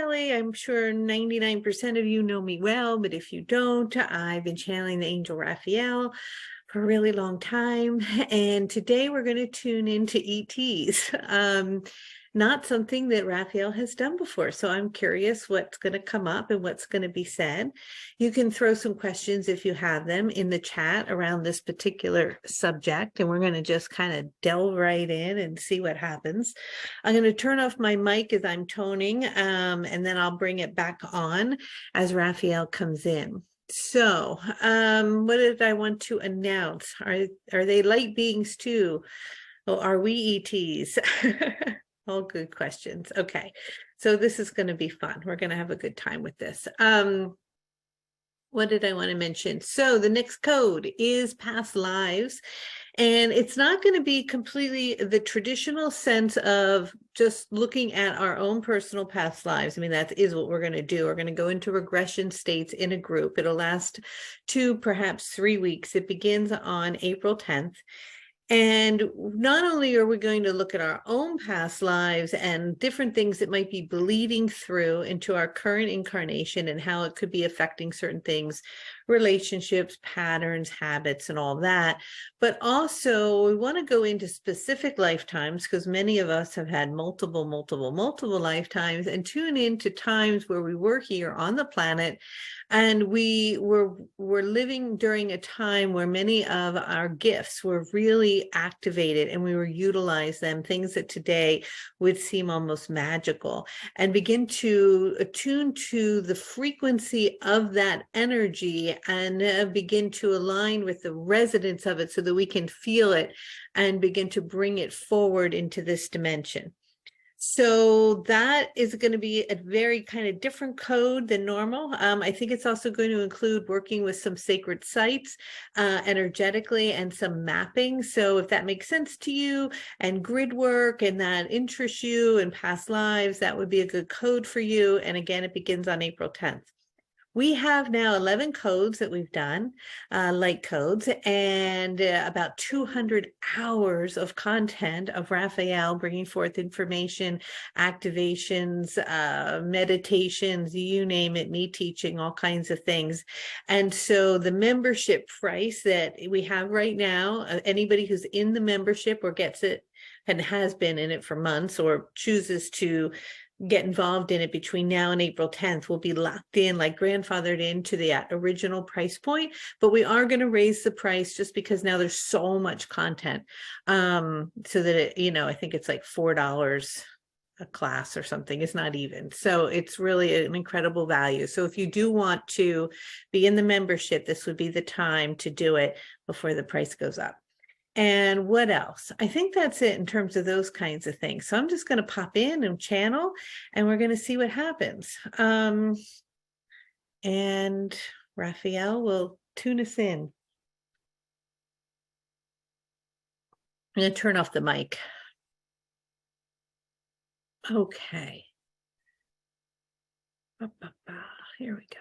Kelly. I'm sure 99% of you know me well, but if you don't, I've been channeling the angel Raphael for a really long time. And today we're going to tune into ETs. Not something that Raphael has done before. So I'm curious what's going to come up and what's going to be said. You can throw some questions if you have them in the chat around this particular subject. And we're going to just kind of delve right in and see what happens. I'm going to turn off my mic as I'm toning, and then I'll bring it back on as Raphael comes in. So, what did I want to announce? Are they light beings too? Or are we ETs? All good questions. Okay, so this is going to be fun. We're going to have a good time with this. What did I want to mention? So the next code is past lives. And it's not going to be completely the traditional sense of just looking at our own personal past lives. I mean, that is what we're going to do. We're going to go into regression states in a group. It'll last 2, perhaps 3 weeks. It begins on April 10th. And not only are we going to look at our own past lives and different things that might be bleeding through into our current incarnation and how it could be affecting certain things, relationships, patterns, habits, and all that, but also we want to go into specific lifetimes because many of us have had multiple lifetimes, and tune into times where we were here on the planet and we were living during a time where many of our gifts were really activated and we were utilize them, things that today would seem almost magical, and begin to attune to the frequency of that energy and begin to align with the resonance of it so that we can feel it and begin to bring it forward into this dimension. So that is going to be a very kind of different code than normal. I think it's also going to include working with some sacred sites energetically and some mapping. So if that makes sense to you and grid work and that interests you and past lives, that would be a good code for you. And again, it begins on April 10th. We have now 11 codes that we've done, light codes, and about 200 hours of content of Raphael bringing forth information, activations, meditations, you name it, me teaching all kinds of things. And so the membership price that we have right now, anybody who's in the membership or gets it and has been in it for months or chooses to get involved in it between now and April 10th will be locked in, like grandfathered into the original price point, but we are going to raise the price just because now there's so much content, so that it, I think it's like $4 a class or something. It's not even. So it's really an incredible value. So if you do want to be in the membership, this would be the time to do it before the price goes up. And what else? I think that's it in terms of those kinds of things. So I'm just going to pop in and channel, and we're going to see what happens. And Raphael will tune us in. I'm going to turn off the mic. Okay. Here we go.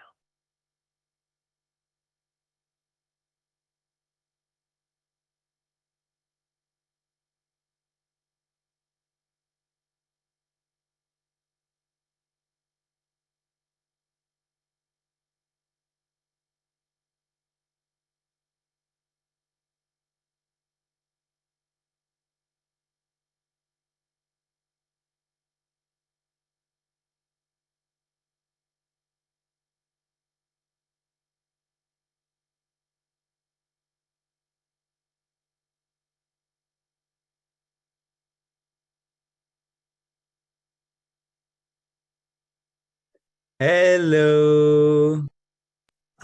Hello.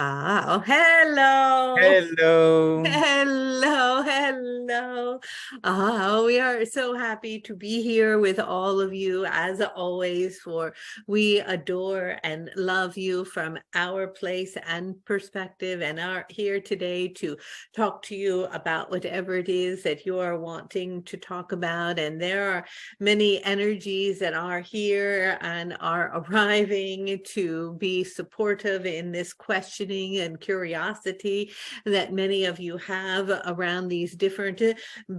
Oh, hello. Hello. Hello. Oh, we are so happy to be here with all of you as always, for we adore and love you from our place and perspective, and are here today to talk to you about whatever it is that you are wanting to talk about. And there are many energies that are here and are arriving to be supportive in this questioning questioning and curiosity that many of you have around these different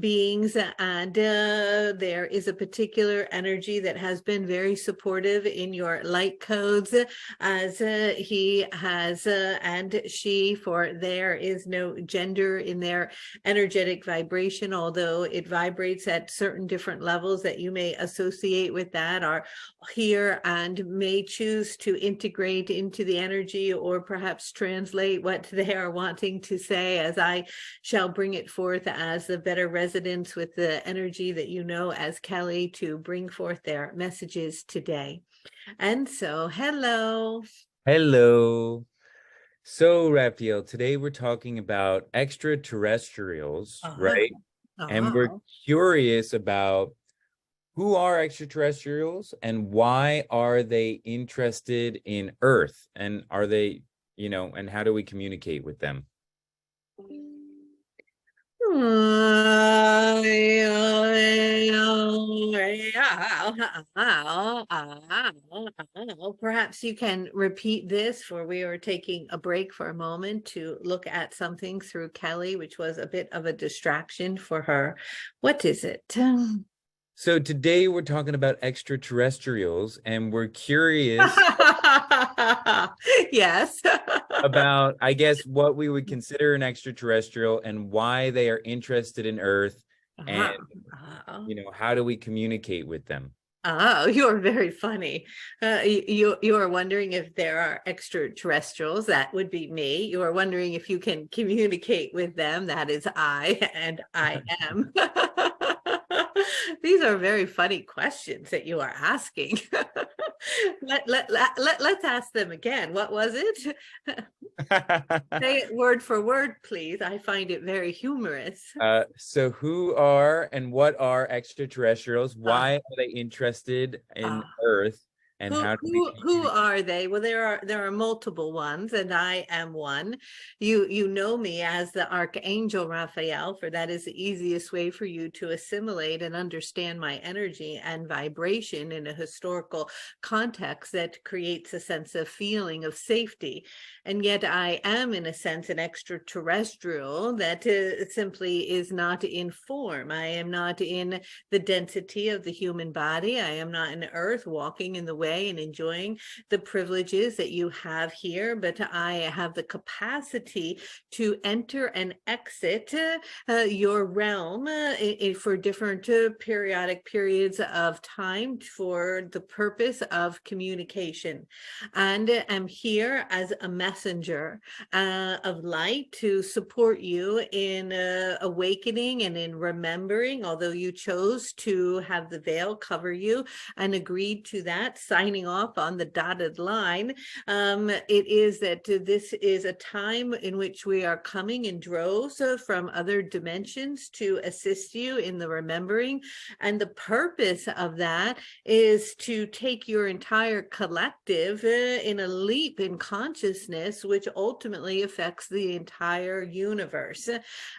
beings. And there is a particular energy that has been very supportive in your light codes, as he has and she, for there is no gender in their energetic vibration, although it vibrates at certain different levels that you may associate with that, are here and may choose to integrate into the energy or perhaps translate what they are wanting to say, as I shall bring it forth as the better resonance with the energy that you know as Kelly to bring forth their messages today. And so, hello. Hello. So, Raphael, today we're talking about extraterrestrials, right? And we're curious about who are extraterrestrials and why are they interested in Earth? And are they, and how do we communicate with them? Perhaps you can repeat this, for we are taking a break for a moment to look at something through Kelly, which was a bit of a distraction for her. What is it? So today we're talking about extraterrestrials, and we're curious yes. about, I guess, what we would consider an extraterrestrial and why they are interested in Earth, and how do we communicate with them? Oh, you're very funny. You are wondering if there are extraterrestrials. That would be me. You are wondering if you can communicate with them. That is I, and I am. These are very funny questions that you are asking. Let's ask them again. What was it? Say it word for word, please. I find it very humorous. So who are and what are extraterrestrials? Why are they interested in Earth? And who are they? Well, there are multiple ones, and I am one. You know me as the Archangel Raphael, for that is the easiest way for you to assimilate and understand my energy and vibration in a historical context that creates a sense of feeling of safety. And yet I am, in a sense, an extraterrestrial that simply is not in form. I am not in the density of the human body. I am not in Earth walking in the way and enjoying the privileges that you have here, but I have the capacity to enter and exit your realm for different periodic periods of time for the purpose of communication. And am here as a messenger of light to support you in awakening and in remembering, although you chose to have the veil cover you and agreed to that, signing off on the dotted line. It is that this is a time in which we are coming in droves from other dimensions to assist you in the remembering. And the purpose of that is to take your entire collective in a leap in consciousness, which ultimately affects the entire universe.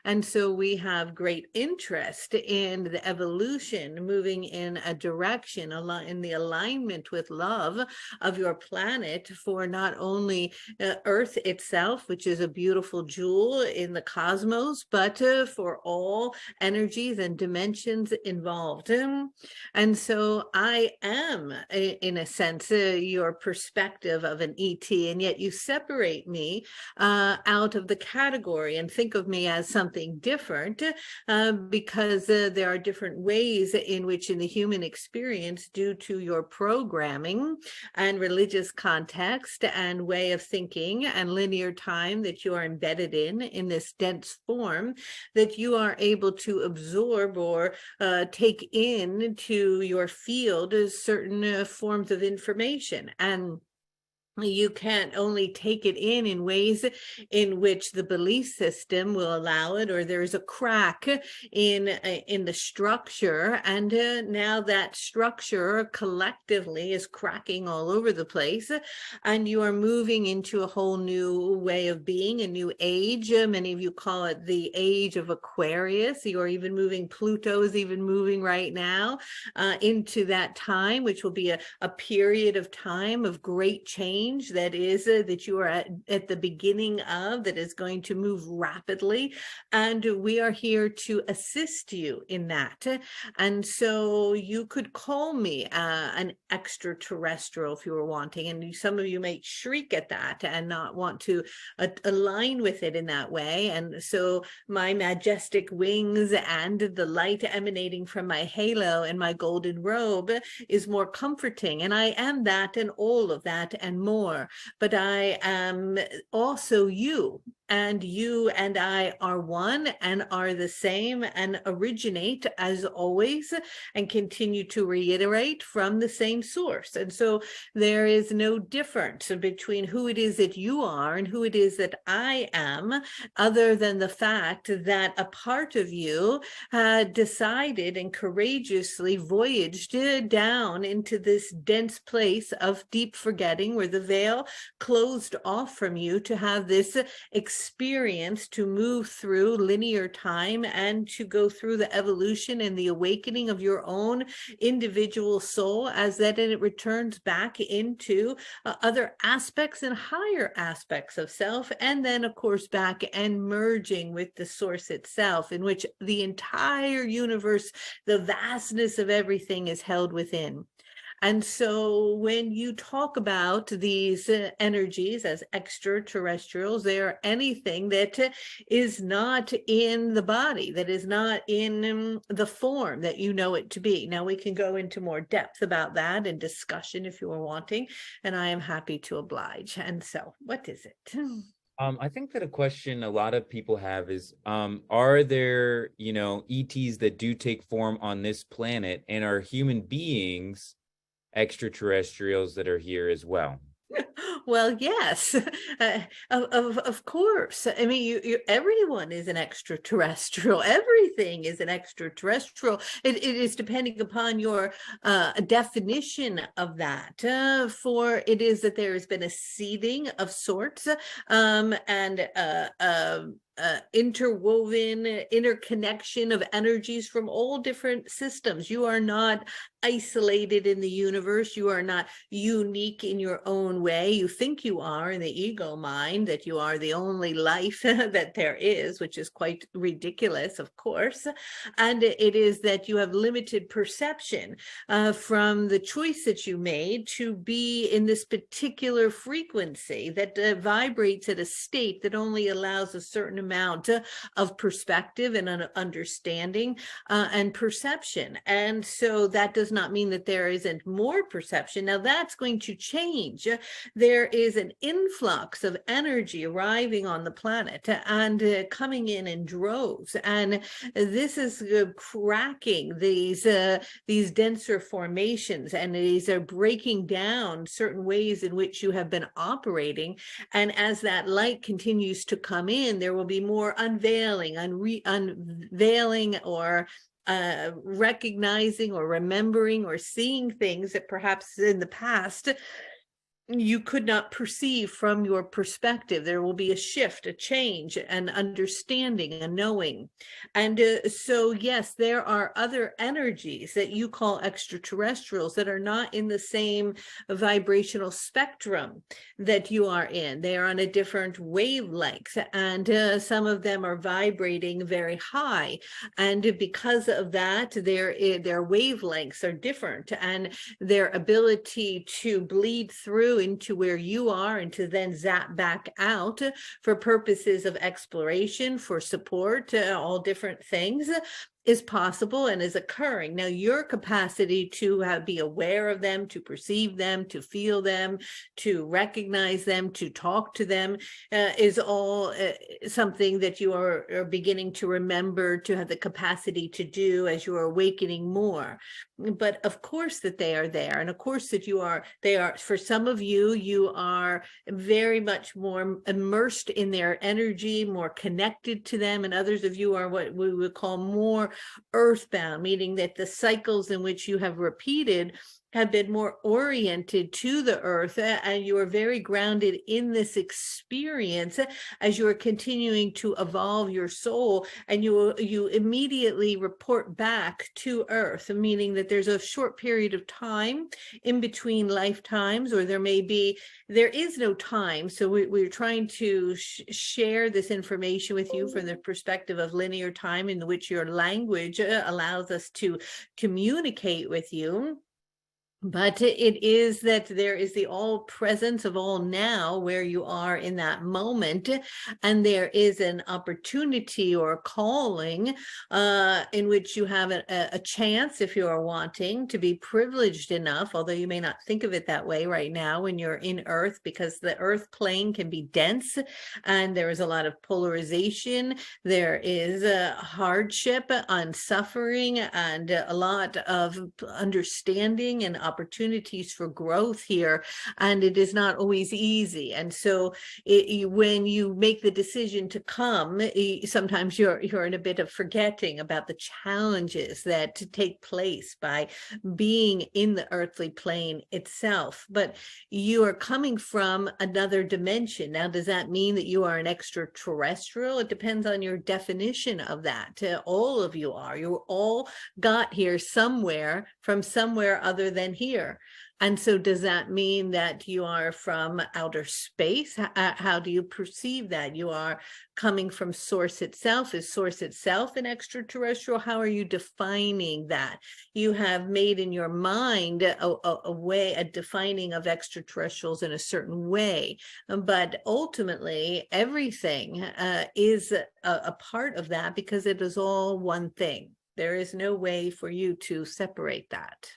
And so we have great interest in the evolution, moving in a direction in the alignment with love of your planet, for not only Earth itself, which is a beautiful jewel in the cosmos, but for all energies and dimensions involved. And so I am, in a sense, your perspective of an ET, and yet you separate me out of the category and think of me as something different because there are different ways in which in the human experience, due to your programming and religious context and way of thinking and linear time that you are embedded in this dense form, that you are able to absorb or take into your field certain forms of information. And you can't only take it in ways in which the belief system will allow it, or there's a crack in the structure, and now that structure collectively is cracking all over the place, and you are moving into a whole new way of being, a new age. Many of you call it the age of Aquarius. You are even moving, Pluto is even moving right now into that time, which will be a period of time of great change change that is that you are at the beginning of, that is going to move rapidly, and we are here to assist you in that. And so you could call me an extraterrestrial if you were wanting, and some of you might shriek at that and not want to align with it in that way. And so my majestic wings and the light emanating from my halo and my golden robe is more comforting, and I am that and all of that and more. But I am also you, and you and I are one and are the same and originate as always and continue to reiterate from the same source. And so there is no difference between who it is that you are and who it is that I am, other than the fact that a part of you decided and courageously voyaged down into this dense place of deep forgetting, where the veil closed off from you to have this experience to move through linear time and to go through the evolution and the awakening of your own individual soul, as that it returns back into other aspects and higher aspects of self, and then of course back and merging with the source itself, in which the entire universe, the vastness of everything, is held within. And so when you talk about these energies as extraterrestrials, they are anything that is not in the body, that is not in the form that you know it to be. Now, we can go into more depth about that and discussion if you are wanting, and I am happy to oblige. And so, what is it? I think that a question a lot of people have is, are there, ETs that do take form on this planet, and are human beings extraterrestrials that are here as well? Well, yes, of course. I mean, everyone is an extraterrestrial. Everything is an extraterrestrial. It is depending upon your definition of that. For it is that there has been a seeding of sorts, and interwoven interconnection of energies from all different systems. You are not isolated in the universe. You are not unique in your own way. You think you are in the ego mind, that you are the only life that there is, which is quite ridiculous, of course. And it is that you have limited perception from the choice that you made to be in this particular frequency that vibrates at a state that only allows a certain amount of perspective and understanding and perception. And so that does not mean that there isn't more perception. Now that's going to change. There is an influx of energy arriving on the planet and coming in droves. And this is cracking these denser formations, and these are breaking down certain ways in which you have been operating. And as that light continues to come in, there will be more unveiling, unveiling, or recognizing or remembering or seeing things that perhaps in the past you could not perceive from your perspective. There will be a shift, a change, an understanding, a knowing. And so, yes, there are other energies that you call extraterrestrials that are not in the same vibrational spectrum that you are in. They are on a different wavelength, and some of them are vibrating very high. And because of that, their wavelengths are different, and their ability to bleed through into where you are and to then zap back out for purposes of exploration, for support, all different things is possible and is occurring. Now, your capacity to be aware of them, to perceive them, to feel them, to recognize them, to talk to them is all something that you are beginning to remember, to have the capacity to do as you are awakening more. But of course that they are there, and of course that they are, for some of you, you are very much more immersed in their energy, more connected to them, and others of you are what we would call more earthbound, meaning that the cycles in which you have repeated have been more oriented to the earth, and you are very grounded in this experience as you are continuing to evolve your soul, and you immediately report back to earth, meaning that there's a short period of time in between lifetimes, or there is no time. So we're trying to share this information with you from the perspective of linear time, in which your language allows us to communicate with you. But it is that there is the all presence of all now where you are in that moment, and there is an opportunity or a calling in which you have a chance, if you are wanting to be privileged enough, although you may not think of it that way right now when you're in earth, because the earth plane can be dense and there is a lot of polarization. There is a hardship and suffering and a lot of understanding and opportunities for growth here, and it is not always easy. And so when you make the decision to come, sometimes you're in a bit of forgetting about the challenges that take place by being in the earthly plane itself. But you are coming from another dimension. Now, does that mean that you are an extraterrestrial? It depends on your definition of that. All of you are. You all got here somewhere from somewhere other than here. And so does that mean that you are from outer space? How do you perceive that? You are coming from source itself. Is source itself an extraterrestrial? How are you defining that? You have made in your mind a defining of extraterrestrials in a certain way, but ultimately everything is a part of that, because it is all one thing. There is no way for you to separate that.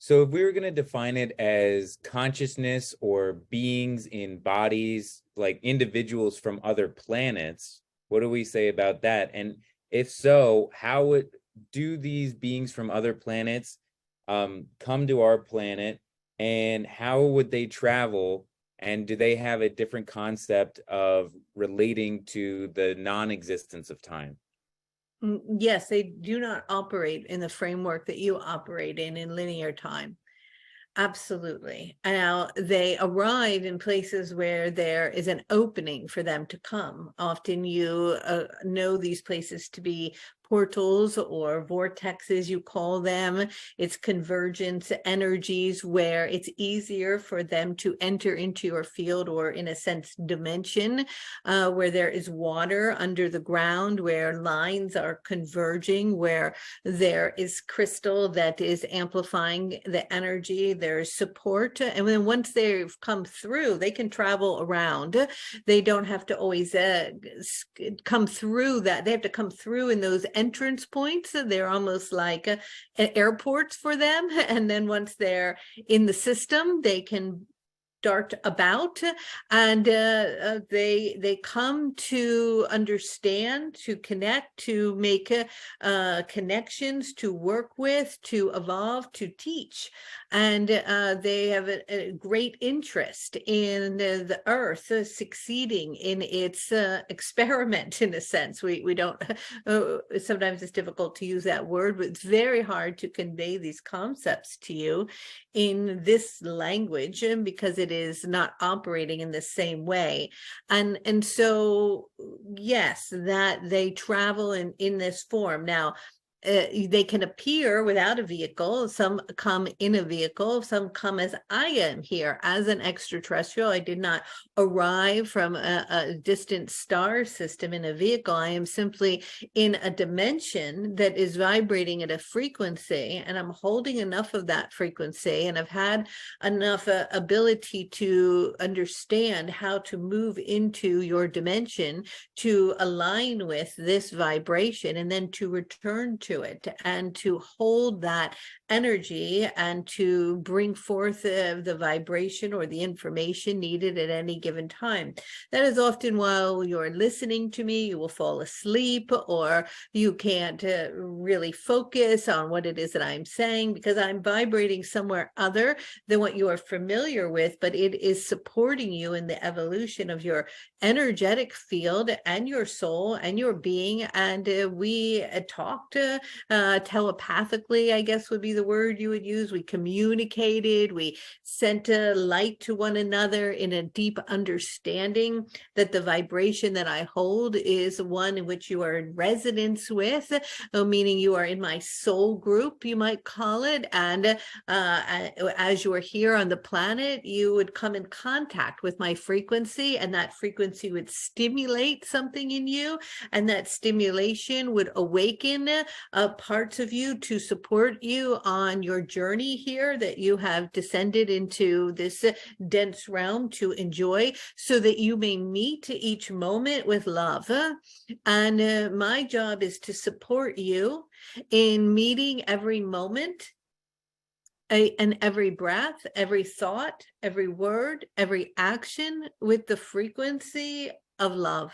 So if we were going to define it as consciousness or beings in bodies, like individuals from other planets, what do we say about that? And if so, how do these beings from other planets come to our planet, and how would they travel? And do they have a different concept of relating to the non-existence of time? Yes, they do not operate in the framework that you operate in linear time. Absolutely. Now, they arrive in places where there is an opening for them to come. Often you know these places to be portals or vortexes, you call them. It's convergence energies where it's easier for them to enter into your field, or in a sense dimension, where there is water under the ground, where lines are converging, where there is crystal that is amplifying the energy, there's support. And then once they've come through, they can travel around. They don't have to always come through that. They have to come through in those entrance points. They're almost like airports for them. And then once they're in the system, they can dart about, and they come to understand, to connect, to make connections, to work with, to evolve, to teach. And they have a great interest in the earth succeeding in its experiment, in a sense. We don't, sometimes it's difficult to use that word, but it's very hard to convey these concepts to you in this language, because it is not operating in the same way. And so, yes, that they travel in this form. Now, they can appear without a vehicle. Some come in a vehicle. Some come as I am here, as an extraterrestrial. I did not arrive from a distant star system in a vehicle. I am simply in a dimension that is vibrating at a frequency, and I'm holding enough of that frequency, and I've had enough ability to understand how to move into your dimension to align with this vibration, and then to return to it, and to hold that energy, and to bring forth the vibration or the information needed at any given time. That is often while you're listening to me, you will fall asleep, or you can't really focus on what it is that I'm saying, because I'm vibrating somewhere other than what you are familiar with, but it is supporting you in the evolution of your energetic field and your soul and your being. And we talked telepathically, I guess would be the word you would use. We communicated, we sent a light to one another in a deep understanding that the vibration that I hold is one in which you are in resonance with, meaning you are in my soul group, you might call it. And as you are here on the planet, you would come in contact with my frequency, and that frequency would stimulate something in you, and that stimulation would awaken parts of you to support you on your journey here that you have descended into this dense realm to enjoy, so that you may meet each moment with love. And my job is to support you in meeting every moment and every breath, every thought, every word, every action with the frequency of love.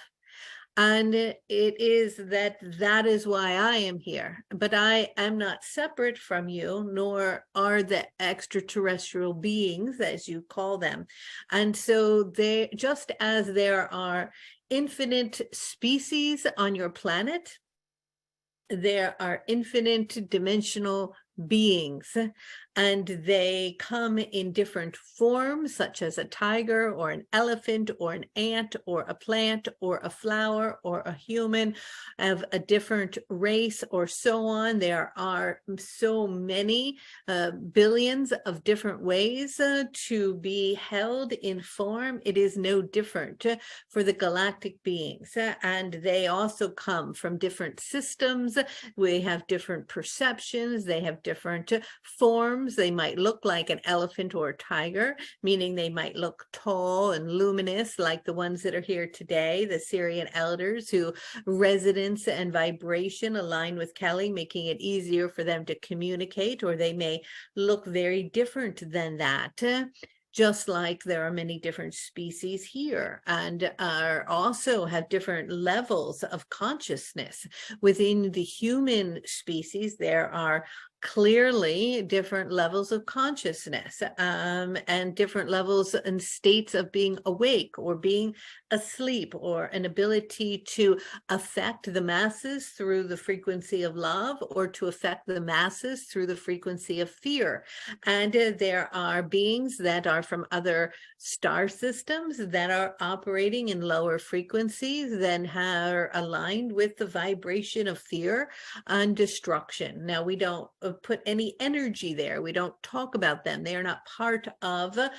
And it is that is why I am here. But I am not separate from you, nor are the extraterrestrial beings, as you call them. And so they, just as there are infinite species on your planet, there are infinite dimensional beings, and they come in different forms, such as a tiger or an elephant or an ant or a plant or a flower or a human of a different race or so on. There are so many billions of different ways to be held in form. It is no different for the galactic beings, and they also come from different systems. We have different perceptions. They have different forms. They might look like an elephant or a tiger, meaning they might look tall and luminous like the ones that are here today, the Syrian elders, who resonance and vibration align with Kelly, making it easier for them to communicate. Or they may look very different than that. Just like there are many different species here, and are also have different levels of consciousness. Within the human species, there are clearly different levels of consciousness, and different levels and states of being awake or being asleep, or an ability to affect the masses through the frequency of love, or to affect the masses through the frequency of fear. And there are beings that are from other star systems that are operating in lower frequencies than are aligned with the vibration of fear and destruction. Now, we don't put any energy there. We don't talk about them. They are not part of the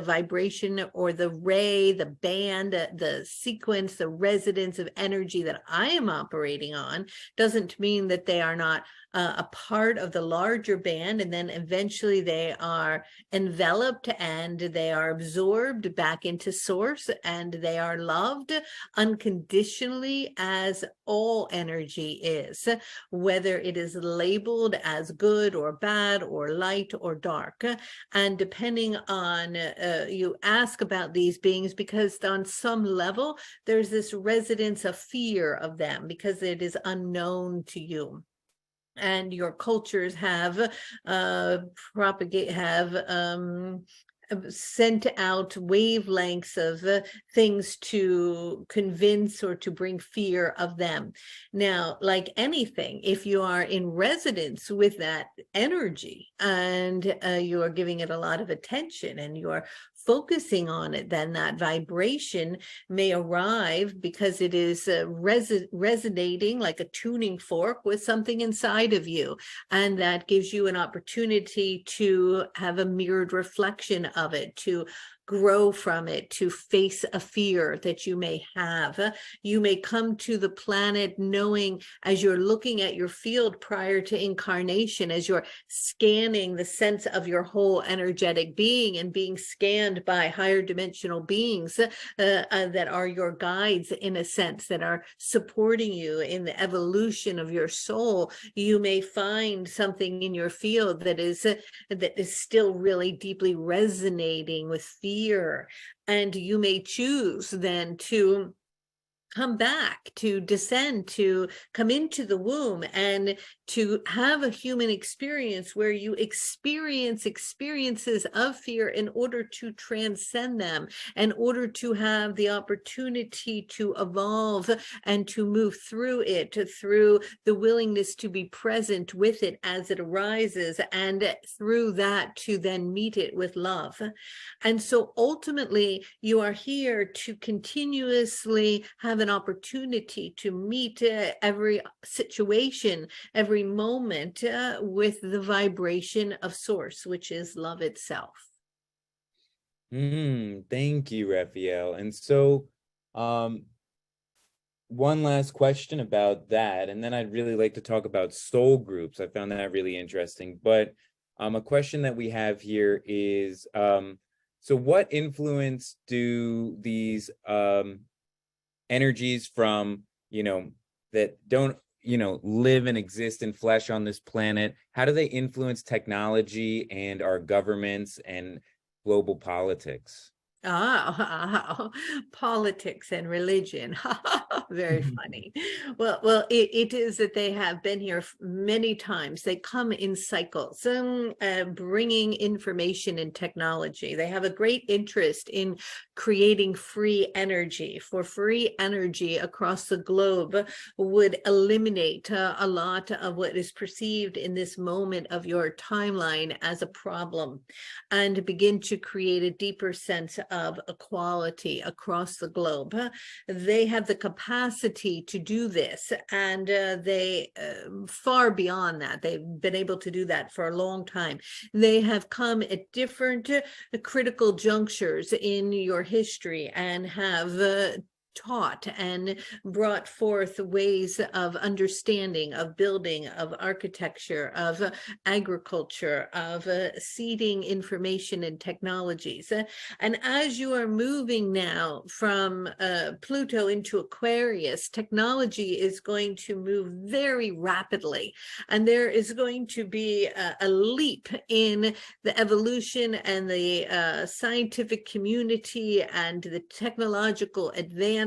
vibration or the ray, the band, the sequence, the resonance of energy that I am operating on. Doesn't mean that they are not a part of the larger band, and then eventually they are enveloped and they are absorbed back into source, and they are loved unconditionally, as all energy is, whether it is labeled as good or bad or light or dark. And depending on, you ask about these beings because on some level there's this resonance of fear of them because it is unknown to you. And your cultures have sent out wavelengths of things to convince or to bring fear of them. Now, like anything, if you are in resonance with that energy and you are giving it a lot of attention and you are focusing on it, then that vibration may arrive because it is resonating like a tuning fork with something inside of you. And that gives you an opportunity to have a mirrored reflection of it, to grow from it, to face a fear that you may have. You may come to the planet knowing, as you're looking at your field prior to incarnation, as you're scanning the sense of your whole energetic being and being scanned by higher dimensional beings that are your guides, in a sense, that are supporting you in the evolution of your soul, you may find something in your field that is still really deeply resonating with fear. And you may choose then to come back, to descend, to come into the womb and to have a human experience where you experience experiences of fear in order to transcend them, in order to have the opportunity to evolve and to move through it, through the willingness to be present with it as it arises, and through that to then meet it with love. And so ultimately, you are here to continuously have an opportunity to meet every situation, every moment with the vibration of source, which is love itself. Thank you, Raphael. And so one last question about that, and then I'd really like to talk about soul groups. I found that really interesting. But a question that we have here is, so what influence do these energies from, that don't live and exist in flesh on this planet, how do they influence technology and our governments and global politics? Oh, politics and religion. Very funny. Well, it is that they have been here many times. They come in cycles, bringing information and technology. They have a great interest in creating free energy. For free energy across the globe would eliminate a lot of what is perceived in this moment of your timeline as a problem, and begin to create a deeper sense of equality across the globe. They have the capacity to do this, and they far beyond that. They've been able to do that for a long time. They have come at different critical junctures in your history and have taught and brought forth ways of understanding, of building, of architecture, of agriculture, of seeding information and technologies. And as you are moving now from Pluto into Aquarius, technology is going to move very rapidly. And there is going to be a leap in the evolution and the scientific community and the technological advancements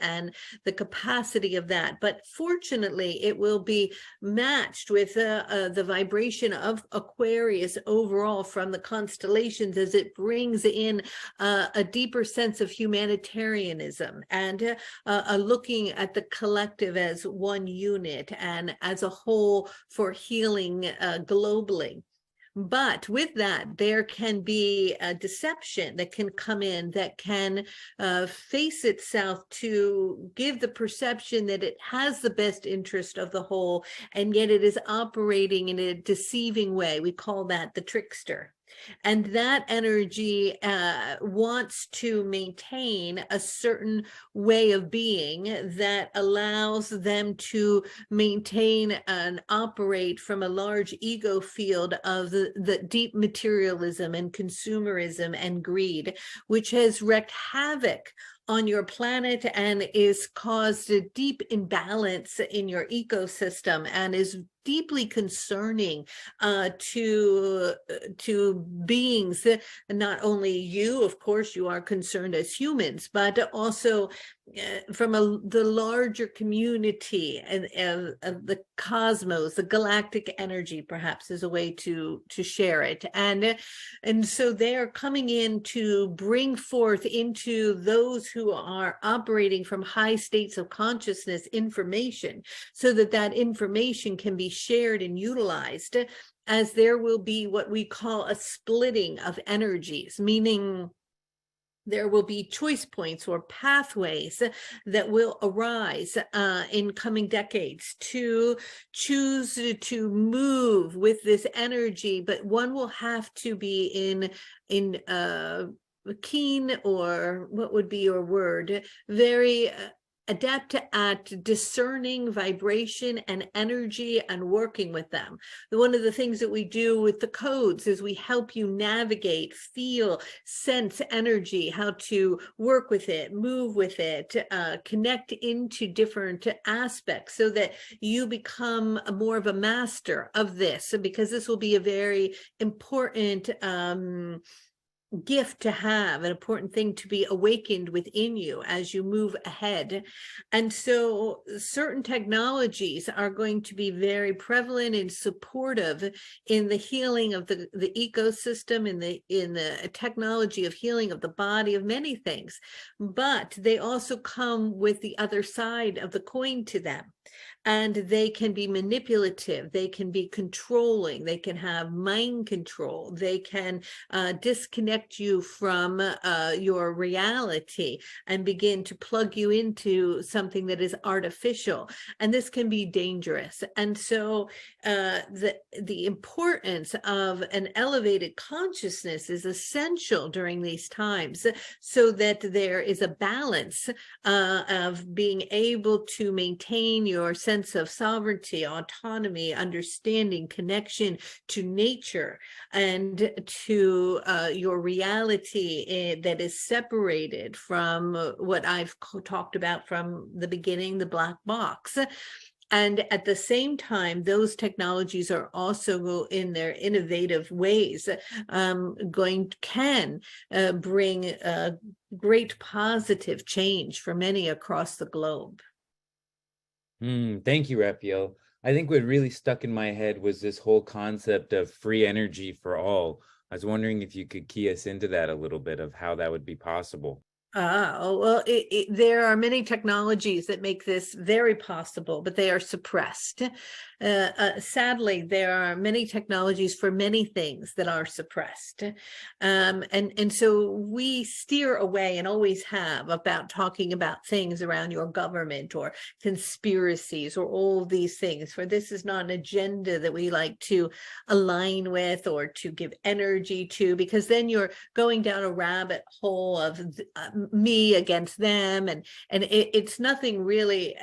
and the capacity of that. But fortunately, it will be matched with the vibration of Aquarius overall from the constellations, as it brings in a deeper sense of humanitarianism and looking at the collective as one unit and as a whole for healing globally. But with that, there can be a deception that can come in that can face itself to give the perception that it has the best interest of the whole, and yet it is operating in a deceiving way. We call that the trickster. And that energy wants to maintain a certain way of being that allows them to maintain and operate from a large ego field of the deep materialism and consumerism and greed, which has wreaked havoc on your planet and is caused a deep imbalance in your ecosystem and is deeply concerning to beings. Not only you, of course, you are concerned as humans, but also from the larger community and the cosmos, the galactic energy, perhaps, is a way to share it. And so they are coming in to bring forth into those who are operating from high states of consciousness information, so that that information can be shared and utilized, as there will be what we call a splitting of energies, meaning there will be choice points or pathways that will arise in coming decades to choose to move with this energy, but one will have to be in keen, or what would be your word, very adept at discerning vibration and energy and working with them. One of the things that we do with the codes is we help you navigate, feel, sense energy, how to work with it, move with it, connect into different aspects so that you become more of a master of this, because this will be a very important gift to have, an important thing to be awakened within you as you move ahead. And so certain technologies are going to be very prevalent and supportive in the healing of the ecosystem, in the technology of healing of the body, of many things. But they also come with the other side of the coin to them. And they can be manipulative, they can be controlling, they can have mind control, they can disconnect you from your reality and begin to plug you into something that is artificial. And this can be dangerous. And so the importance of an elevated consciousness is essential during these times, so that there is a balance of being able to maintain your sense of sovereignty, autonomy, understanding, connection to nature, and to your reality that is separated from what I've talked about from the beginning, the black box. And at the same time, those technologies are also, in their innovative ways, can bring great positive change for many across the globe. Thank you, Raphael. I think what really stuck in my head was this whole concept of free energy for all. I was wondering if you could key us into that a little bit, of how that would be possible. Well, there are many technologies that make this very possible, but they are suppressed. Sadly, there are many technologies for many things that are suppressed. And so we steer away, and always have, about talking about things around your government or conspiracies or all of these things, for this is not an agenda that we like to align with or to give energy to, because then you're going down a rabbit hole of me against them, and it's nothing really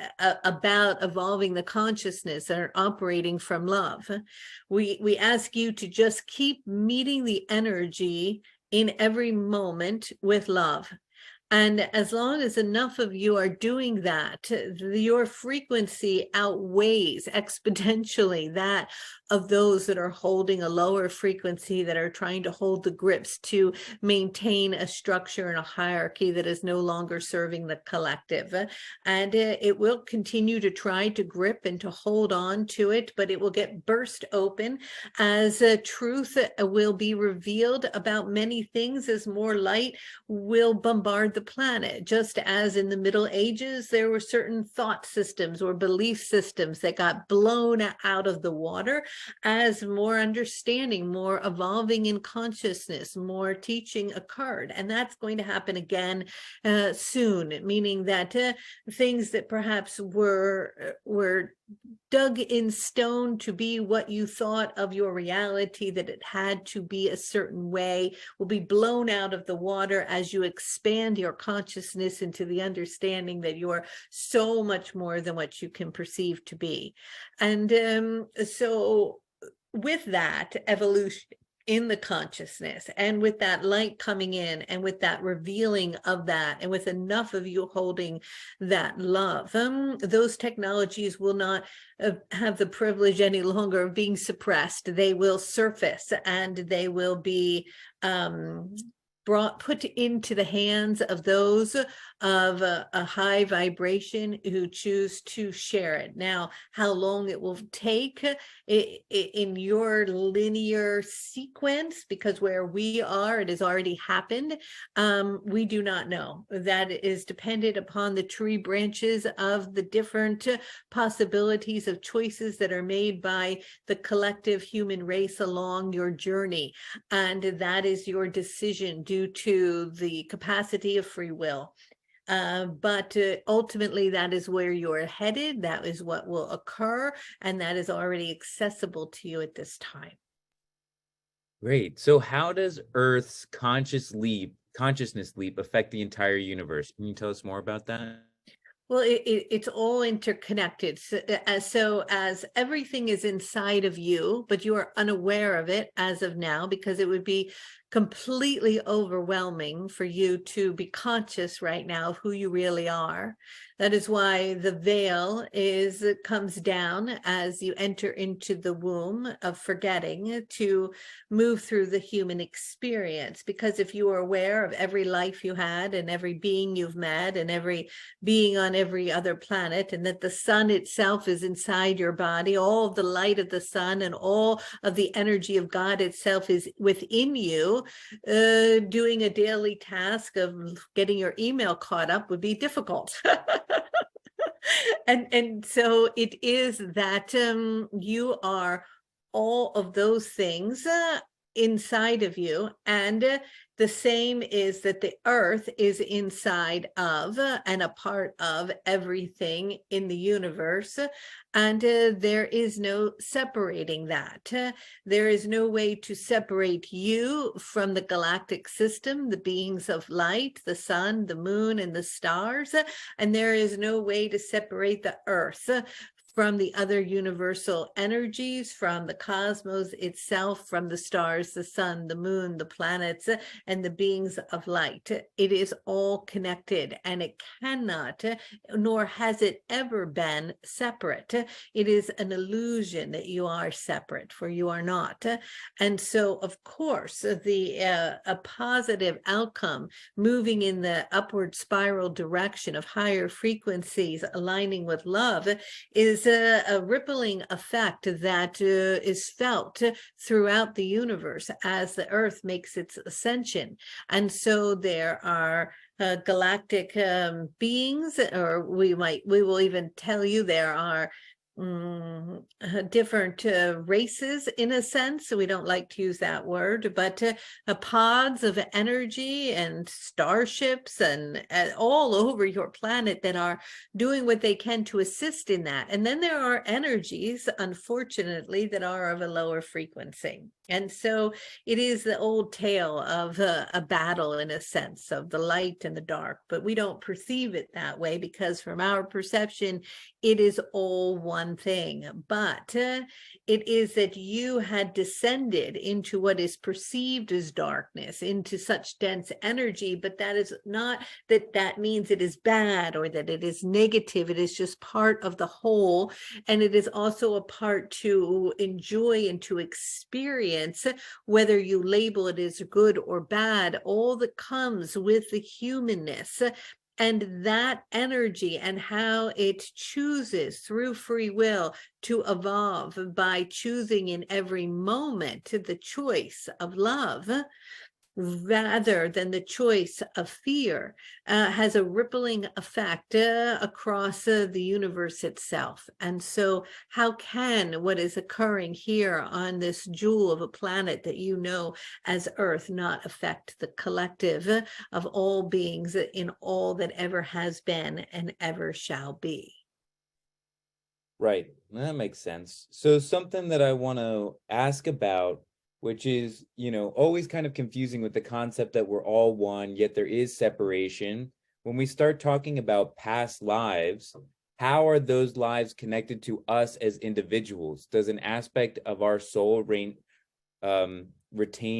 about evolving the consciousness and operating from love. We ask you to just keep meeting the energy in every moment with love. And as long as enough of you are doing that, your frequency outweighs exponentially that of those that are holding a lower frequency, that are trying to hold the grips to maintain a structure and a hierarchy that is no longer serving the collective. And it will continue to try to grip and to hold on to it, but it will get burst open as truth will be revealed about many things, as more light will bombard the planet. Just as in the Middle Ages, there were certain thought systems or belief systems that got blown out of the water, as more understanding, more evolving in consciousness, more teaching occurred. And that's going to happen again soon, meaning that things that perhaps were dug in stone to be what you thought of your reality, that it had to be a certain way, will be blown out of the water as you expand your consciousness into the understanding that you're so much more than what you can perceive to be. And so with that evolution in the consciousness, and with that light coming in, and with that revealing of that, and with enough of you holding that love, those technologies will not have the privilege any longer of being suppressed. They will surface, and they will be put into the hands of those of a high vibration who choose to share it. Now, how long it will take in your linear sequence, because where we are, it has already happened, we do not know. That is dependent upon the tree branches of the different possibilities of choices that are made by the collective human race along your journey. And that is your decision due to the capacity of free will. But ultimately, that is where you're headed. That is what will occur, and that is already accessible to you at this time. Great. So how does Earth's consciousness leap affect the entire universe? Can you tell us more about that? Well, it's all interconnected. So as everything is inside of you, but you are unaware of it as of now, because it would be completely overwhelming for you to be conscious right now of who you really are. That is why the veil comes down as you enter into the womb of forgetting to move through the human experience. Because if you are aware of every life you had and every being you've met and every being on every other planet, and that the sun itself is inside your body, all of the light of the sun and all of the energy of God itself is within you, doing a daily task of getting your email caught up would be difficult. And so it is that you are all of those things inside of you, and the same is that the earth is inside of and a part of everything in the universe, and there is no separating that. There is no way to separate you from the galactic system, the beings of light, the sun, the moon, and the stars, and there is no way to separate the earth from the other universal energies, from the cosmos itself, from the stars, the sun, the moon, the planets, and the beings of light. It is all connected, and it cannot, nor has it ever been separate. It is an illusion that you are separate, for you are not. And so, of course, a positive outcome, moving in the upward spiral direction of higher frequencies, aligning with love, is a rippling effect that is felt throughout the universe as the earth makes its ascension. And so there are galactic beings, or we will even tell you there are different races, in a sense. So we don't like to use that word, but pods of energy and starships and all over your planet that are doing what they can to assist in that. And then there are energies, unfortunately, that are of a lower frequency. And so it is the old tale of a battle, in a sense, of the light and the dark, but we don't perceive it that way, because from our perception, it is all one thing. But it is that you had descended into what is perceived as darkness, into such dense energy, but that is not that means it is bad or that it is negative. It is just part of the whole, and it is also a part to enjoy and to experience, whether you label it as good or bad, all that comes with the humanness. And that energy and how it chooses through free will to evolve by choosing in every moment the choice of love, rather than the choice of fear, has a rippling effect across the universe itself. And so how can what is occurring here on this jewel of a planet that you know as Earth not affect the collective of all beings in all that ever has been and ever shall be? Right. That makes sense. So something that I want to ask about, which is, always kind of confusing with the concept that we're all one, yet there is separation. When we start talking about past lives, how are those lives connected to us as individuals? Does an aspect of our soul retain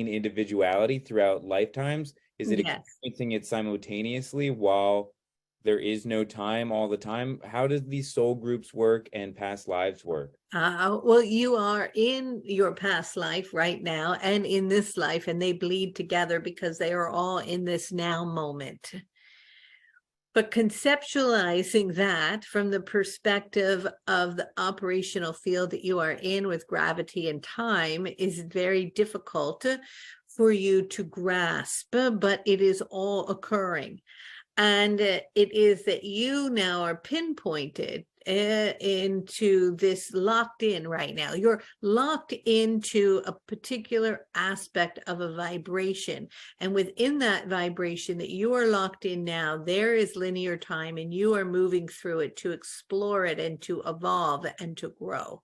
individuality throughout lifetimes? Is it experiencing it simultaneously while there is no time all the time? How does these soul groups work and past lives work? Well, you are in your past life right now and in this life, and they bleed together because they are all in this now moment. But conceptualizing that from the perspective of the operational field that you are in with gravity and time is very difficult for you to grasp, but it is all occurring. And it is that you now are pinpointed into this, locked in right now. You're locked into a particular aspect of a vibration. And within that vibration that you are locked in now, there is linear time, and you are moving through it to explore it and to evolve and to grow.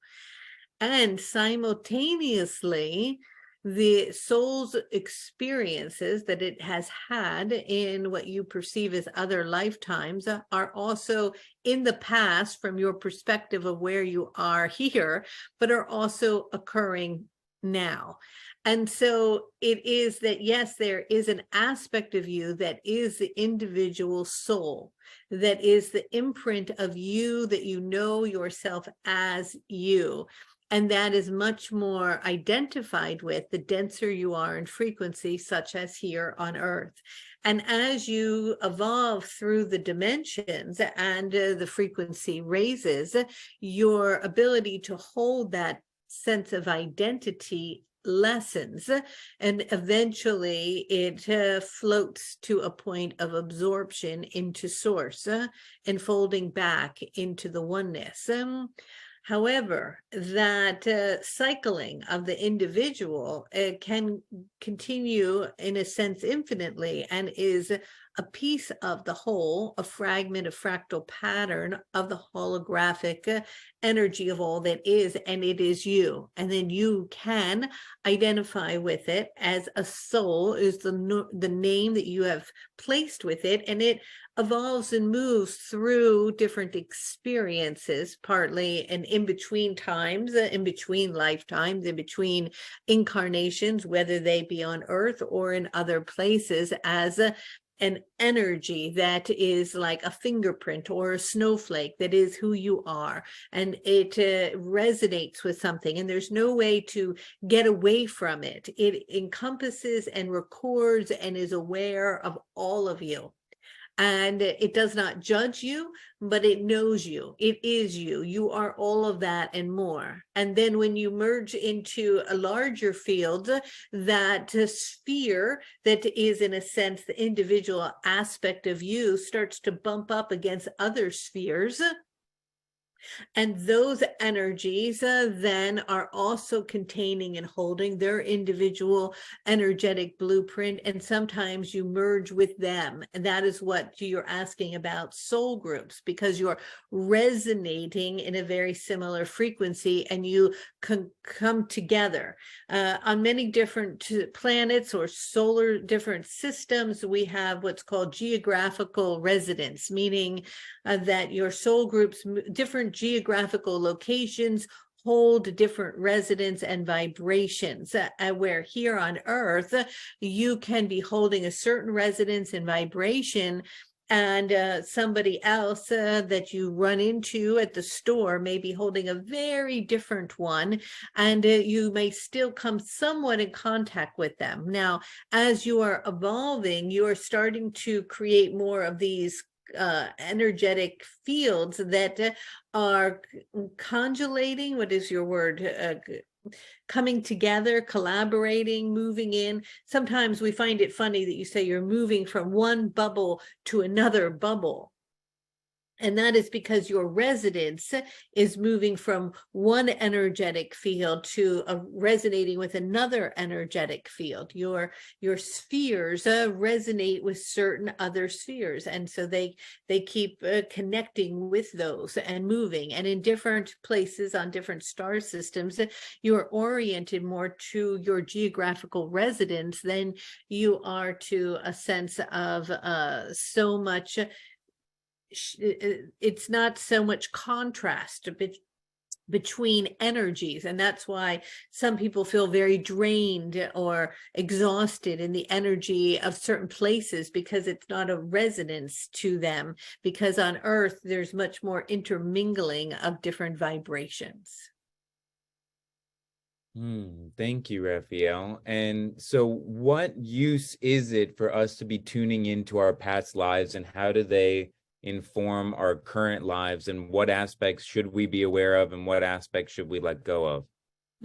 And simultaneously, the soul's experiences that it has had in what you perceive as other lifetimes are also in the past from your perspective of where you are here, but are also occurring now. And so it is that, yes, there is an aspect of you that is the individual soul, that is the imprint of you, that you know yourself as you. And that is much more identified with the denser you are in frequency, such as here on Earth. And as you evolve through the dimensions and the frequency raises, your ability to hold that sense of identity lessens, and eventually it floats to a point of absorption into source, and folding back into the oneness. However, that cycling of the individual can continue in a sense infinitely, and is a piece of the whole, a fragment, a fractal pattern of the holographic energy of all that is, and it is you. And then you can identify with it as a soul, is the name that you have placed with it, and it evolves and moves through different experiences, partly and in between times, in between lifetimes, in between incarnations, whether they be on Earth or in other places, as an energy that is like a fingerprint or a snowflake that is who you are, and it resonates with something, and there's no way to get away from it. It encompasses and records and is aware of all of you. And it does not judge you, but it knows you. It is you. You are all of that and more. And then when you merge into a larger field, that sphere that is, in a sense, the individual aspect of you starts to bump up against other spheres. And those energies then are also containing and holding their individual energetic blueprint. And sometimes you merge with them. And that is what you're asking about soul groups, because you're resonating in a very similar frequency, and you can come together. On many different planets or solar different systems, we have what's called geographical residence, meaning that your soul groups, different geographical locations, hold different resonance and vibrations, where here on Earth, you can be holding a certain resonance and vibration, and somebody else that you run into at the store may be holding a very different one, and you may still come somewhat in contact with them. Now, as you are evolving, you are starting to create more of these energetic fields that are conjulating, what is your word, coming together, collaborating, moving in. Sometimes we find it funny that you say you're moving from one bubble to another bubble. And that is because your resonance is moving from one energetic field to resonating with another energetic field. Your spheres resonate with certain other spheres. And so they keep connecting with those and moving. And in different places on different star systems, you're oriented more to your geographical residence than you are to a sense of so much. It's not so much contrast between energies, and that's why some people feel very drained or exhausted in the energy of certain places, because it's not a resonance to them, because on Earth there's much more intermingling of different vibrations. Thank you, Raphael. And so what use is it for us to be tuning into our past lives, and how do they inform our current lives, and what aspects should we be aware of, and what aspects should we let go of?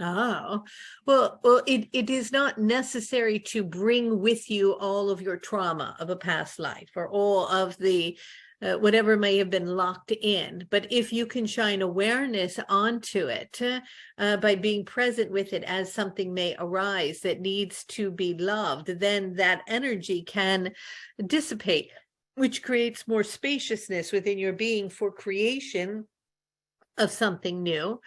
Oh, well, it is not necessary to bring with you all of your trauma of a past life, or all of the whatever may have been locked in. But if you can shine awareness onto it by being present with it as something may arise that needs to be loved, then that energy can dissipate, which creates more spaciousness within your being for creation of something new.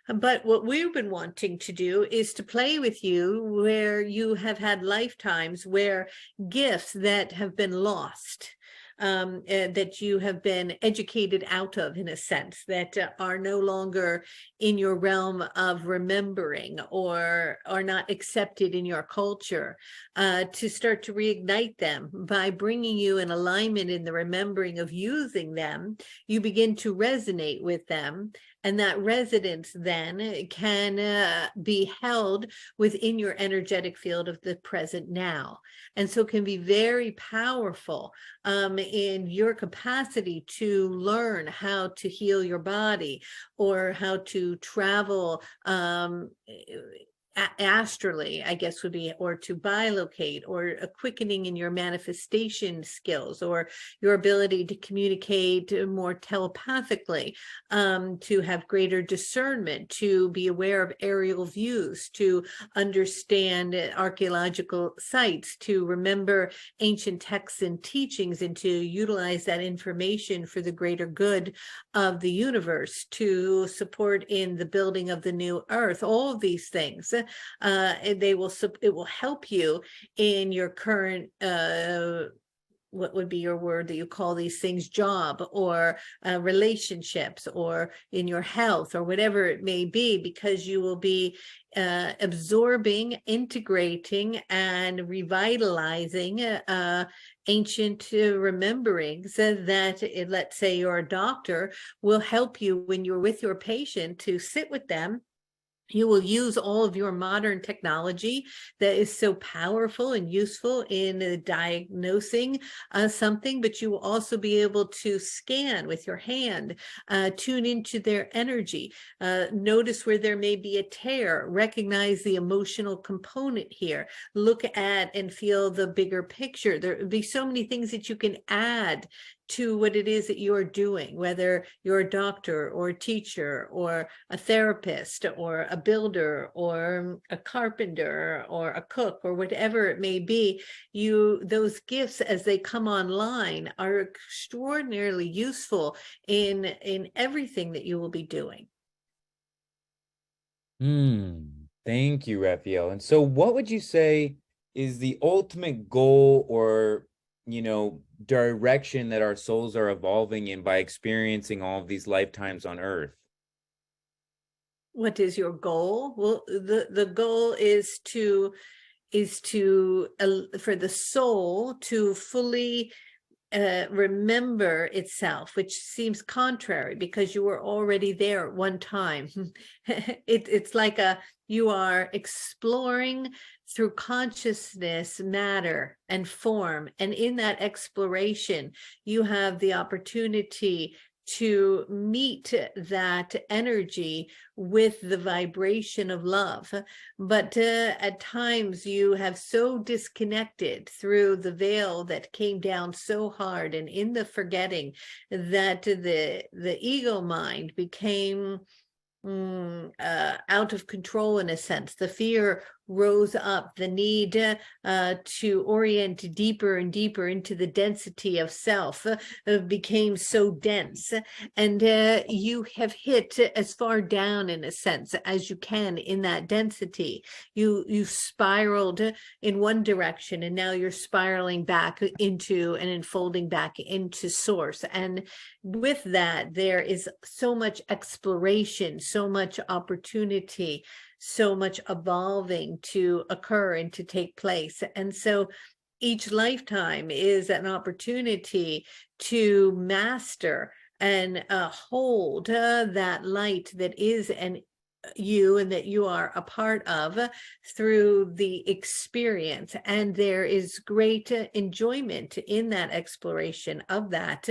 But what we've been wanting to do is to play with you where you have had lifetimes where gifts that have been lost, that you have been educated out of, in a sense, that are no longer in your realm of remembering or are not accepted in your culture, to start to reignite them by bringing you in alignment in the remembering of using them. You begin to resonate with them, and that resonance then can be held within your energetic field of the present now. And so can be very powerful in your capacity to learn how to heal your body, or how to travel astrally, I guess would be, or to bilocate, or a quickening in your manifestation skills, or your ability to communicate more telepathically, to have greater discernment, to be aware of aerial views, to understand archaeological sites, to remember ancient texts and teachings, and to utilize that information for the greater good of the universe, to support in the building of the new earth. All of these things, it will help you in your current what would be your word that you call these things, job, or relationships, or in your health, or whatever it may be, because you will be absorbing, integrating, and revitalizing ancient rememberings that, let's say you're a doctor, will help you when you're with your patient to sit with them. You will use all of your modern technology that is so powerful and useful in diagnosing something, but you will also be able to scan with your hand, tune into their energy, notice where there may be a tear, recognize the emotional component here, look at and feel the bigger picture. There would be so many things that you can add to what it is that you're doing, whether you're a doctor or a teacher or a therapist or a builder or a carpenter or a cook or whatever it may be. Those gifts, as they come online, are extraordinarily useful in everything that you will be doing. Thank you, Raphael. And so what would you say is the ultimate goal, or direction that our souls are evolving in by experiencing all of these lifetimes on Earth? What is your goal? Well, the goal is for the soul to fully remember itself, which seems contrary because you were already there at one time. It's like you are exploring through consciousness, matter, and form. And in that exploration, you have the opportunity to meet that energy with the vibration of love. But at times you have so disconnected through the veil that came down so hard, and in the forgetting, that the ego mind became out of control, in a sense. The fear rose up, the need to orient deeper and deeper into the density of self became so dense, and you have hit as far down, in a sense, as you can in that density. You spiraled in one direction, and now you're spiraling back into and unfolding back into source. And with that, there is so much exploration, so much opportunity, so much evolving to occur and to take place. And so each lifetime is an opportunity to master and hold that light that is you and that you are a part of through the experience. And there is great enjoyment in that exploration of that,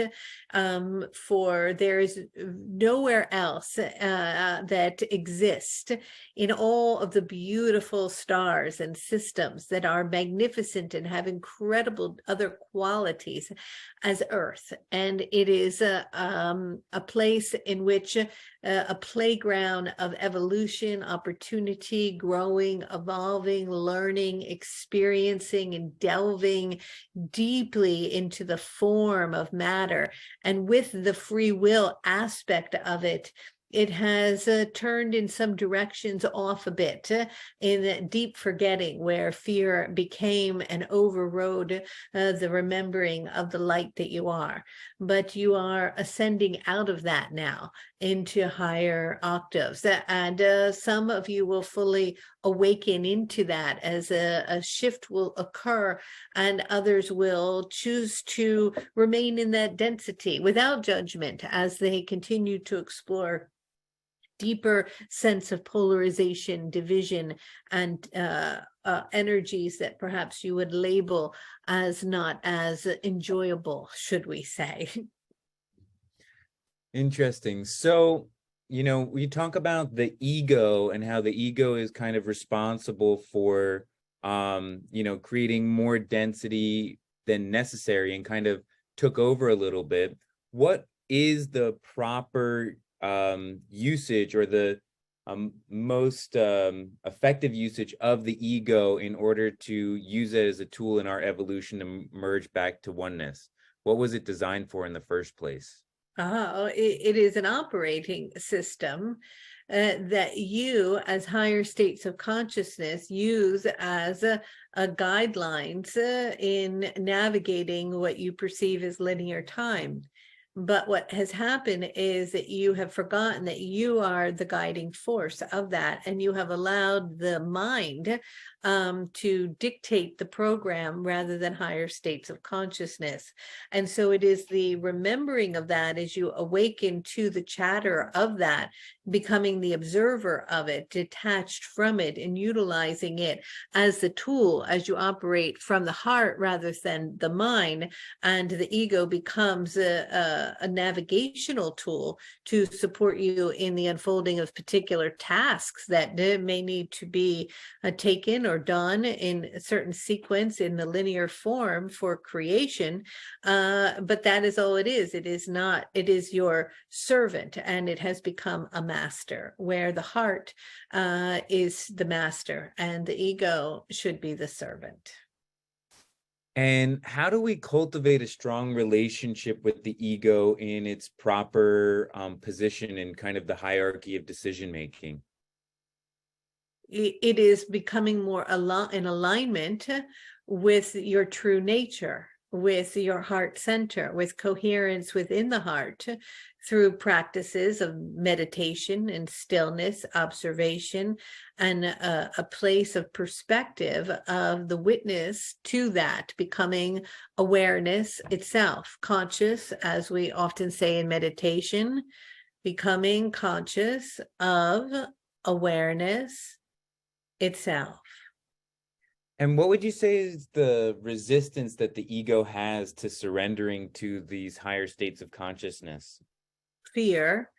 for there is nowhere else that exists in all of the beautiful stars and systems that are magnificent and have incredible other qualities as Earth. And it is a place in which a playground of evolution, opportunity, growing, evolving, learning, experiencing, and delving deeply into the form of matter. And with the free will aspect of it, it has turned in some directions off a bit in deep forgetting, where fear became and overrode the remembering of the light that you are. But you are ascending out of that now into higher octaves, and some of you will fully awaken into that as a shift will occur, and others will choose to remain in that density without judgment as they continue to explore deeper sense of polarization, division, and energies that perhaps you would label as not as enjoyable, should we say. Interesting. So, we talk about the ego and how the ego is kind of responsible for, creating more density than necessary and kind of took over a little bit. What is the proper usage, or the most effective usage of the ego in order to use it as a tool in our evolution to merge back to oneness? What was it designed for in the first place? It is an operating system that you, as higher states of consciousness, use as a guidelines in navigating what you perceive as linear time. But what has happened is that you have forgotten that you are the guiding force of that, and you have allowed the mind to dictate the program rather than higher states of consciousness. And so it is the remembering of that as you awaken to the chatter of that, becoming the observer of it, detached from it, and utilizing it as the tool as you operate from the heart rather than the mind. And the ego becomes a navigational tool to support you in the unfolding of particular tasks that may need to be taken or done in a certain sequence in the linear form for creation. But that is all it is. It is not, it is your servant, and it has become a master, where the heart is the master and the ego should be the servant. And how do we cultivate a strong relationship with the ego in its proper position in kind of the hierarchy of decision making? It is becoming more in alignment with your true nature, with your heart center, with coherence within the heart, through practices of meditation and stillness, observation, and a place of perspective of the witness to that, becoming awareness itself, conscious, as we often say in meditation, becoming conscious of awareness itself. And what would you say is the resistance that the ego has to surrendering to these higher states of consciousness? Fear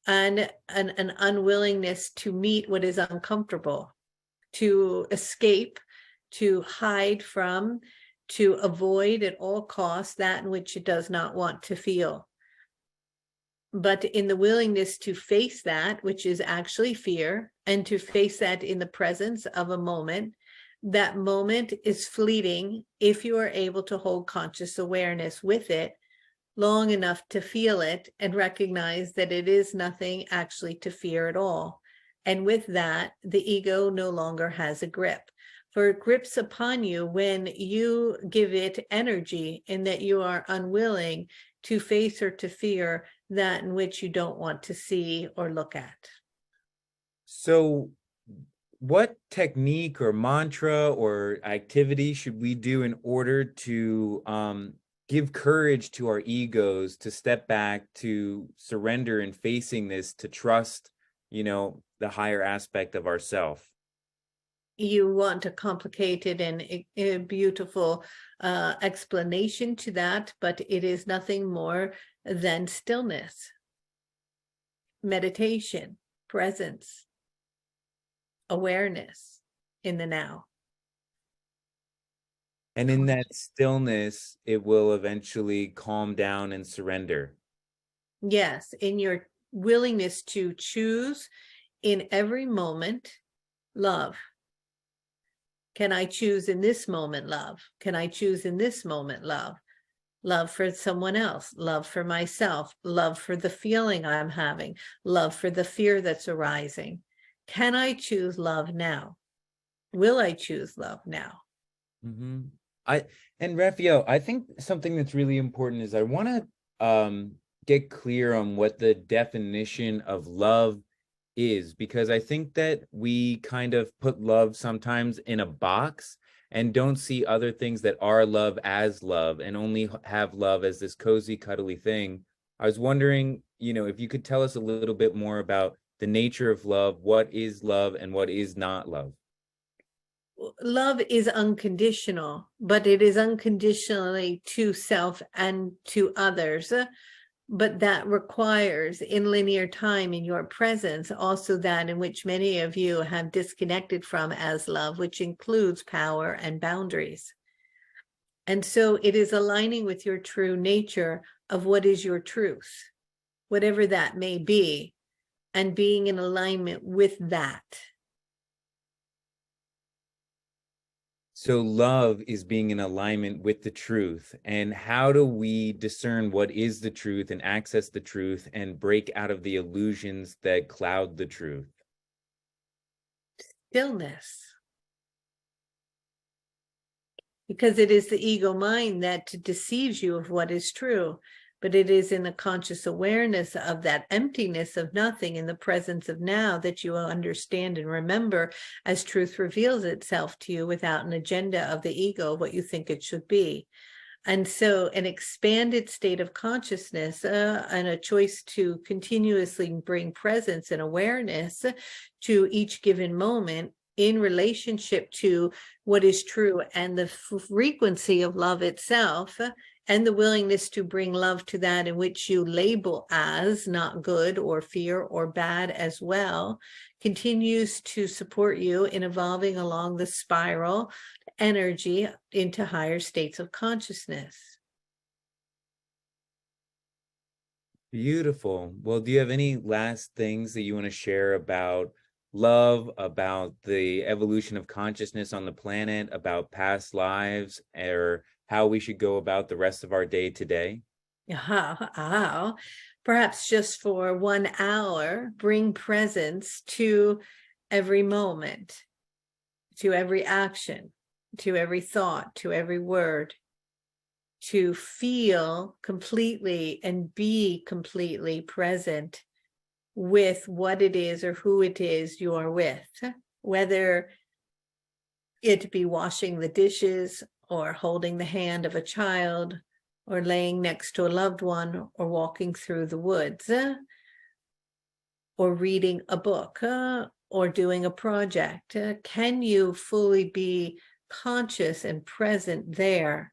and an unwillingness to meet what is uncomfortable, to escape, to hide from, to avoid at all costs that in which it does not want to feel. But in the willingness to face that, which is actually fear, and to face that in the presence of a moment, that moment is fleeting if you are able to hold conscious awareness with it long enough to feel it and recognize that it is nothing actually to fear at all. And with that, the ego no longer has a grip. For it grips upon you when you give it energy, in that you are unwilling to face or to fear that in which you don't want to see or look at. So what technique or mantra or activity should we do in order to give courage to our egos to step back, to surrender and facing this, to trust, the higher aspect of ourself? You want a complicated and a beautiful explanation to that, but it is nothing more than stillness, meditation, presence, awareness in the now. And in that stillness, it will eventually calm down and surrender. Yes, in your willingness to choose in every moment love. Can I choose in this moment love? Can I choose in this moment love? love for someone else, love for myself, love for the feeling I'm having, love for the fear that's arising. Can I choose love now? Will I choose love now? Mm-hmm. And Raphael, I think something that's really important is I want to get clear on what the definition of love is, because I think that we kind of put love sometimes in a box and don't see other things that are love as love and only have love as this cozy, cuddly thing. I was wondering, if you could tell us a little bit more about the nature of love, what is love and what is not love. Love is unconditional, but it is unconditionally to self and to others. But that requires in linear time in your presence also that in which many of you have disconnected from as love, which includes power and boundaries. And so it is aligning with your true nature of what is your truth, whatever that may be, and being in alignment with that. So love is being in alignment with the truth. And how do we discern what is the truth and access the truth and break out of the illusions that cloud the truth? Stillness. Because it is the ego mind that deceives you of what is true. But it is in the conscious awareness of that emptiness of nothing in the presence of now that you will understand and remember as truth reveals itself to you without an agenda of the ego, what you think it should be. And so an expanded state of consciousness and a choice to continuously bring presence and awareness to each given moment in relationship to what is true and the frequency of love itself, and the willingness to bring love to that in which you label as not good or fear or bad as well, continues to support you in evolving along the spiral energy into higher states of consciousness. Beautiful. Well, do you have any last things that you want to share about love, about the evolution of consciousness on the planet, about past lives, or how we should go about the rest of our day today? Perhaps just for 1 hour, bring presence to every moment, to every action, to every thought, to every word, to feel completely and be completely present with what it is or who it is you are with, whether it be washing the dishes or holding the hand of a child or laying next to a loved one or walking through the woods or reading a book or doing a project. Can you fully be conscious and present there,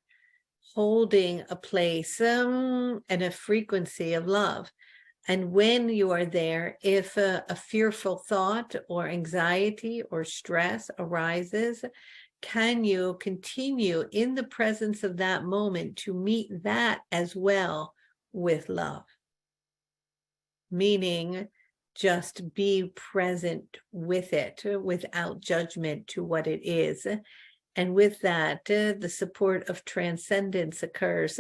holding a place and a frequency of love? And when you are there, if a fearful thought or anxiety or stress arises, can you continue in the presence of that moment to meet that as well with love? Meaning, just be present with it without judgment to what it is. And with that, the support of transcendence occurs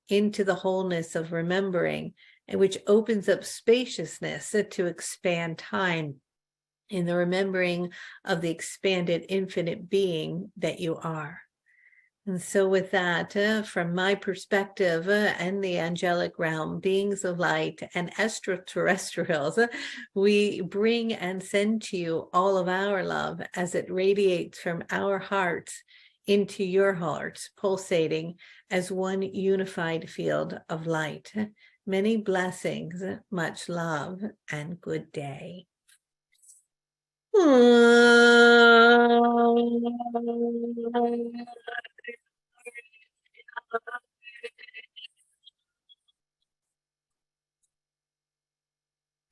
into the wholeness of remembering, and which opens up spaciousness to expand time in the remembering of the expanded infinite being that you are. And so with that, from my perspective and the angelic realm, beings of light and extraterrestrials, we bring and send to you all of our love as it radiates from our hearts into your hearts, pulsating as one unified field of light. Many blessings, much love, and good day.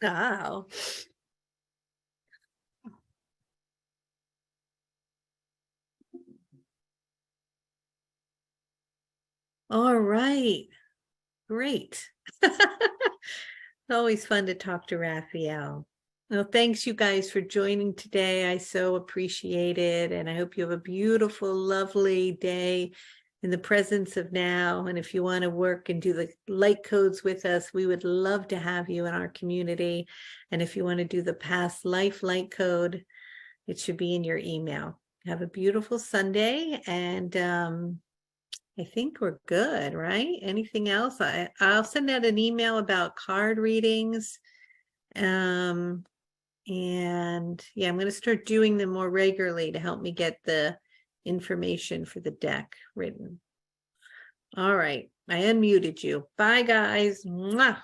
Wow. All right. Great. It's always fun to talk to Raphael. Well, thanks you guys for joining today. I so appreciate it. And I hope you have a beautiful, lovely day in the presence of now. And if you want to work and do the light codes with us, we would love to have you in our community. And if you want to do the past life light code, it should be in your email. Have a beautiful Sunday. And I think we're good, right? Anything else? I'll send out an email about card readings. And yeah, I'm going to start doing them more regularly to help me get the information for the deck written. All right. I unmuted you. Bye, guys. Mwah.